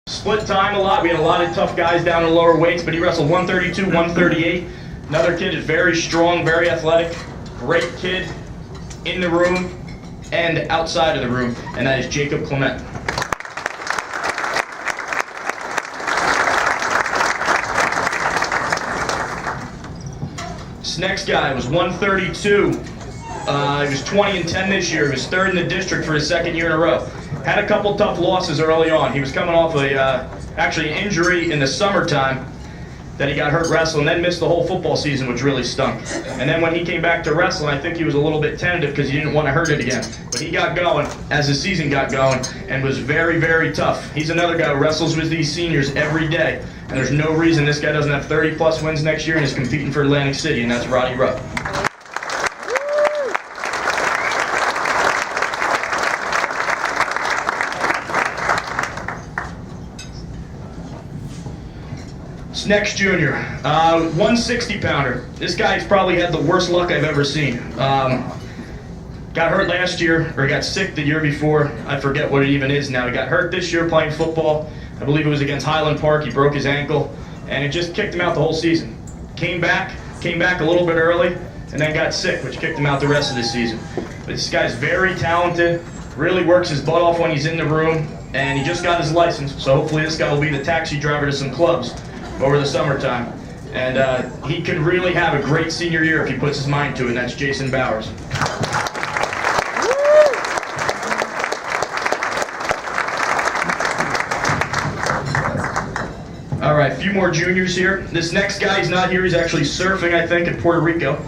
Split time a lot. We had a lot of tough guys down in lower weights, but he wrestled 132, 138. Another kid is very strong, very athletic, great kid in the room and outside of the room, and that is Jacob Clement. This next guy was 132. He was 20 and 10 this year. He was third in the district for his second year in a row. Had a couple tough losses early on. He was coming off actually an injury in the summertime that he got hurt wrestling, then missed the whole football season, which really stunk. And then when he came back to wrestling, I think he was a little bit tentative because he didn't want to hurt it again. But he got going as the season got going and was very, very tough. He's another guy who wrestles with these seniors every day. And there's no reason this guy doesn't have 30-plus wins next year and is competing for Atlantic City, and that's Roddy Rupp. This next junior, 160-pounder. This guy's probably had the worst luck I've ever seen. Got hurt last year, or got sick the year before. I forget what it even is now. He got hurt this year playing football. I believe it was against Highland Park. He broke his ankle, and it just kicked him out the whole season. Came back a little bit early, and then got sick, which kicked him out the rest of the season. But this guy's very talented, really works his butt off when he's in the room, and he just got his license, so hopefully this guy will be the taxi driver to some clubs over the summertime. And he could really have a great senior year if he puts his mind to it, and that's Jason Bowers. All right, a few more juniors here. This next guy, he's not here. He's actually surfing, I think, in Puerto Rico.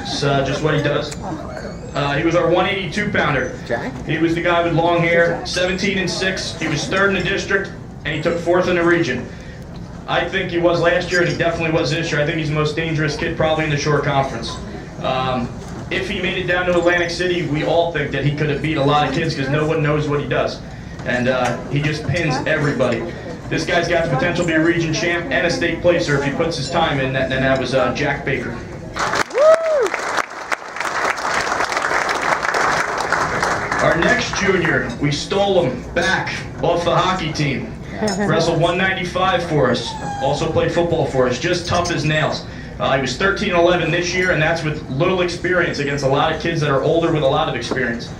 It's just what he does. He was our 182-pounder. He was the guy with long hair, 17 and 6. He was third in the district, and he took fourth in the region. I think he was last year, and he definitely was this year. I think he's the most dangerous kid probably in the short conference. If he made it down to Atlantic City, we all think that he could have beat a lot of kids because no one knows what he does. And he just pins everybody. This guy's got the potential to be a region champ and a state placer if he puts his time in, and that was Jack Baker. Our next junior, we stole him back off the hockey team. Wrestled 195 for us, also played football for us, just tough as nails. He was 13-11 this year, and that's with little experience against a lot of kids that are older with a lot of experience.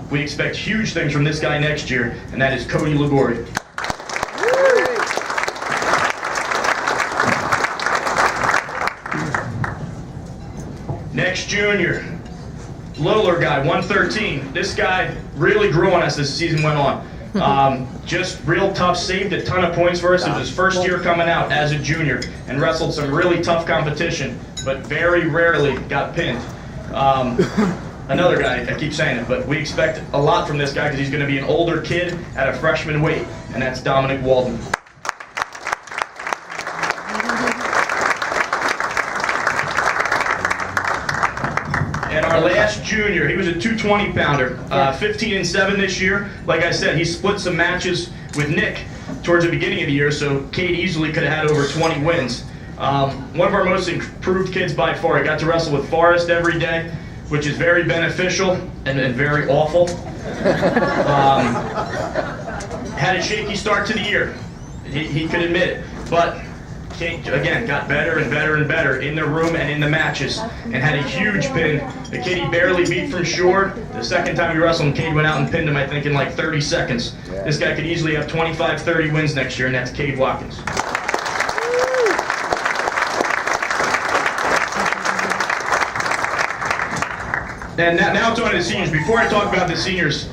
We expect huge things from this guy next year, and that is Cody Ligori. Next junior, littler guy, 113. This guy really grew on us as the season went on. Just real tough, saved a ton of points for us. It was his first year coming out as a junior and wrestled some really tough competition, but very rarely got pinned. Another guy, I keep saying it, but we expect a lot from this guy because he's going to be an older kid at a freshman weight, and that's Dominic Walden. And our last junior, he was a 220-pounder, 15 and 7 this year. Like I said, he split some matches with Nick towards the beginning of the year, so Cade easily could have had over 20 wins. One of our most improved kids by far. He got to wrestle with Forrest every day, which is very beneficial and very awful. Had a shaky start to the year. He could admit it, but Cade, again, got better and better and better in the room and in the matches, and had a huge pin. The kid he barely beat from shore. The second time he wrestled him, Cade went out and pinned him, I think, in like 30 seconds. This guy could easily have 25, 30 wins next year, and that's Cade Watkins. And now it's on to the seniors. Before I talk about the seniors,